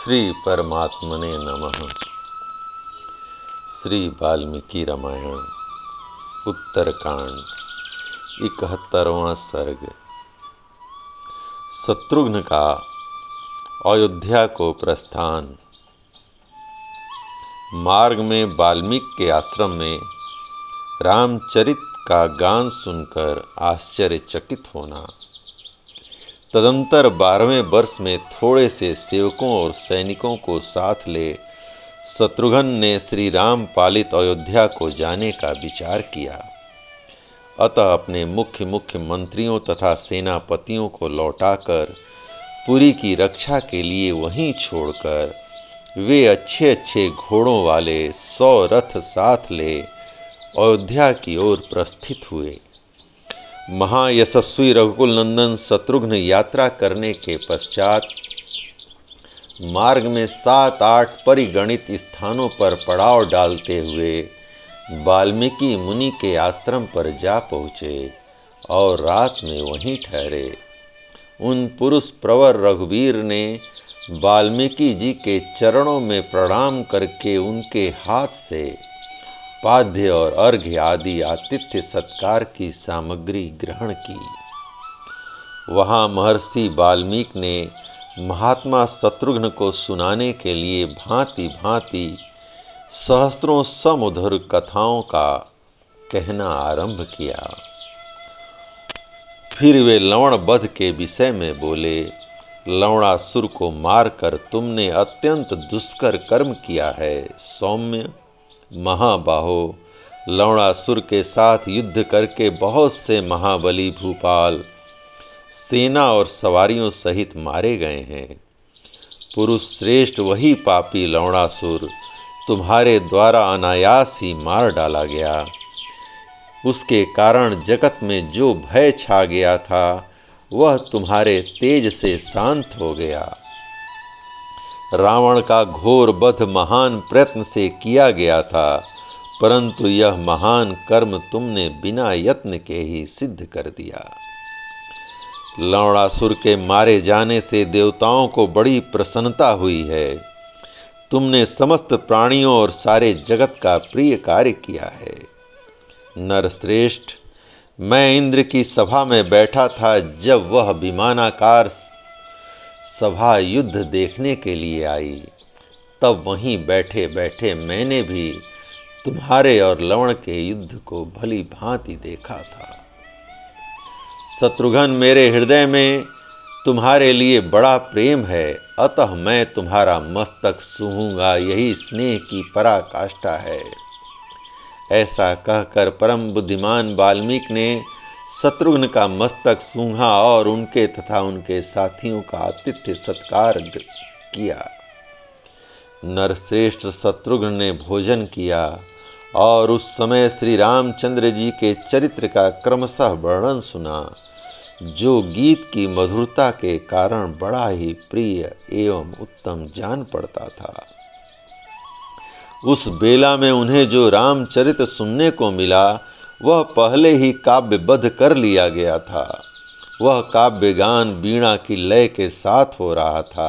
श्री परमात्मने नमः। श्री वाल्मीकि रामायण उत्तरकांड 71वां सर्ग। शत्रुघ्न का अयोध्या को प्रस्थान। मार्ग में वाल्मीकि के आश्रम में रामचरित का गान सुनकर आश्चर्यचकित होना। तदंतर 12वें वर्ष में थोड़े से सेवकों और सैनिकों को साथ ले शत्रुघ्न ने श्री राम पालित अयोध्या को जाने का विचार किया। अतः अपने मुख्य मंत्रियों तथा सेनापतियों को लौटाकर पुरी की रक्षा के लिए वहीं छोड़कर वे अच्छे घोड़ों वाले 100 रथ साथ ले अयोध्या की ओर प्रस्थित हुए। महायशस्वी रघुकुल नंदन शत्रुघ्न यात्रा करने के पश्चात मार्ग में 7-8 परिगणित स्थानों पर पड़ाव डालते हुए वाल्मीकि मुनि के आश्रम पर जा पहुँचे और रात में वहीं ठहरे। उन पुरुष प्रवर रघुवीर ने वाल्मीकि जी के चरणों में प्रणाम करके उनके हाथ से पाद्य और अर्घ्य आदि आतिथ्य सत्कार की सामग्री ग्रहण की। वहाँ महर्षि वाल्मीकि ने महात्मा शत्रुघ्न को सुनाने के लिए भांति भांति सहस्त्रों समधुर कथाओं का कहना आरंभ किया। फिर वे लवण वध के विषय में बोले। लवणासुर को मारकर तुमने अत्यंत दुष्कर कर्म किया है। सौम्य महाबाहो, लवणासुर के साथ युद्ध करके बहुत से महाबली भूपाल सेना और सवारियों सहित मारे गए हैं। पुरुष श्रेष्ठ वही पापी लवणासुर तुम्हारे द्वारा अनायास ही मार डाला गया। उसके कारण जगत में जो भय छा गया था वह तुम्हारे तेज से शांत हो गया। रावण का घोर वध महान प्रयत्न से किया गया था, परंतु यह महान कर्म तुमने बिना यत्न के ही सिद्ध कर दिया। लवणासुर के मारे जाने से देवताओं को बड़ी प्रसन्नता हुई है। तुमने समस्त प्राणियों और सारे जगत का प्रिय कार्य किया है। नरश्रेष्ठ, मैं इंद्र की सभा में बैठा था जब वह विमानाकार सभा युद्ध देखने के लिए आई। तब वहीं बैठे बैठे मैंने भी तुम्हारे और लवण के युद्ध को भली भांति देखा था। शत्रुघ्न, मेरे हृदय में तुम्हारे लिए बड़ा प्रेम है, अतः मैं तुम्हारा मस्तक सूंघूंगा, यही स्नेह की पराकाष्ठा है। ऐसा कहकर परम बुद्धिमान वाल्मीकि ने शत्रुघ्न का मस्तक सूंघा और उनके तथा उनके साथियों का आतिथ्य सत्कार किया। नरश्रेष्ठ शत्रुघ्न ने भोजन किया और उस समय श्री रामचंद्र जी के चरित्र का क्रमशः वर्णन सुना, जो गीत की मधुरता के कारण बड़ा ही प्रिय एवं उत्तम जान पड़ता था। उस बेला में उन्हें जो रामचरित सुनने को मिला वह पहले ही काव्यबद्ध कर लिया गया था। वह काव्य गान वीणा की लय के साथ हो रहा था।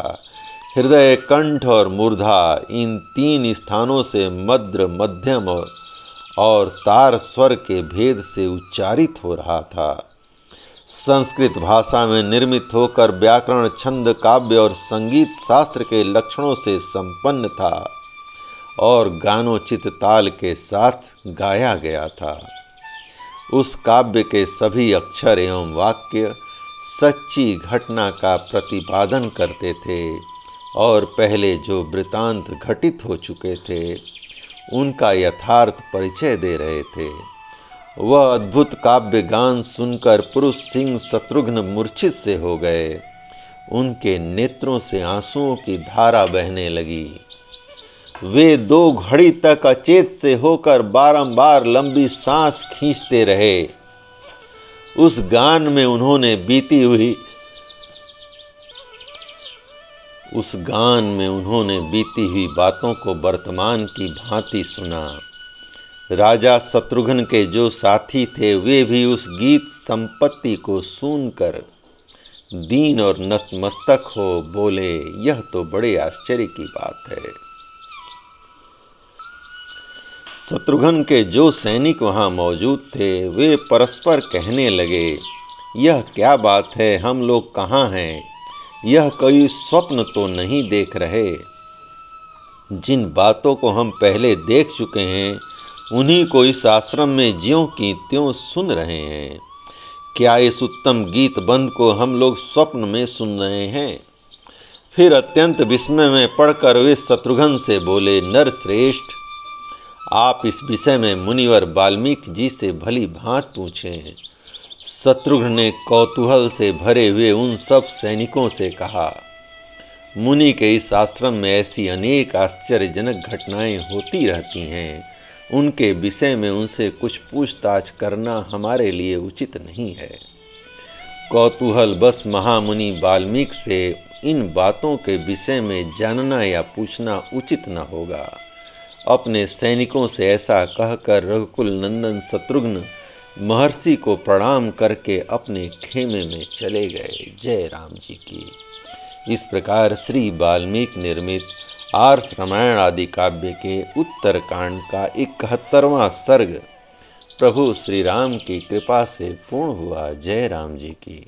हृदय, कंठ और मूर्धा इन 3 स्थानों से मद्र, मध्यम और तार स्वर के भेद से उच्चारित हो रहा था। संस्कृत भाषा में निर्मित होकर व्याकरण, छंद, काव्य और संगीत शास्त्र के लक्षणों से संपन्न था और गानोचित ताल के साथ गाया गया था। उस काव्य के सभी अक्षर एवं वाक्य सच्ची घटना का प्रतिपादन करते थे और पहले जो वृतांत घटित हो चुके थे उनका यथार्थ परिचय दे रहे थे। वह अद्भुत काव्य गान सुनकर पुरुष सिंह शत्रुघ्न मूर्छित से हो गए। उनके नेत्रों से आंसुओं की धारा बहने लगी। वे 2 घड़ी तक अचेत से होकर बारंबार लंबी सांस खींचते रहे। उस गान में उन्होंने बीती हुई बातों को वर्तमान की भांति सुना। राजा शत्रुघ्न के जो साथी थे वे भी उस गीत संपत्ति को सुनकर दीन और नतमस्तक हो बोले, यह तो बड़े आश्चर्य की बात है। शत्रुघ्न के जो सैनिक वहां मौजूद थे वे परस्पर कहने लगे, यह क्या बात है, हम लोग कहाँ हैं? यह कोई स्वप्न तो नहीं देख रहे। जिन बातों को हम पहले देख चुके हैं उन्हीं को इस आश्रम में ज्यों की त्यों सुन रहे हैं। क्या इस उत्तम गीत बंद को हम लोग स्वप्न में सुन रहे हैं? फिर अत्यंत विस्मय में पढ़कर वे शत्रुघ्न से बोले, नर श्रेष्ठ, आप इस विषय में मुनिवर वाल्मीकि जी से भली भांत पूछें। शत्रुघ्न ने कौतूहल से भरे हुए उन सब सैनिकों से कहा, मुनि के इस आश्रम में ऐसी अनेक आश्चर्यजनक घटनाएं होती रहती हैं, उनके विषय में उनसे कुछ पूछताछ करना हमारे लिए उचित नहीं है। कौतूहल बस महामुनि वाल्मीकि से इन बातों के विषय में जानना या पूछना उचित न होगा। अपने सैनिकों से ऐसा कहकर रघुकुल नंदन शत्रुघ्न महर्षि को प्रणाम करके अपने खेमे में चले गए। जय राम जी की। इस प्रकार श्री वाल्मीकि निर्मित आर्ष रामायण आदि काव्य के उत्तरकांड का 71वां सर्ग प्रभु श्री राम की कृपा से पूर्ण हुआ। जय राम जी की।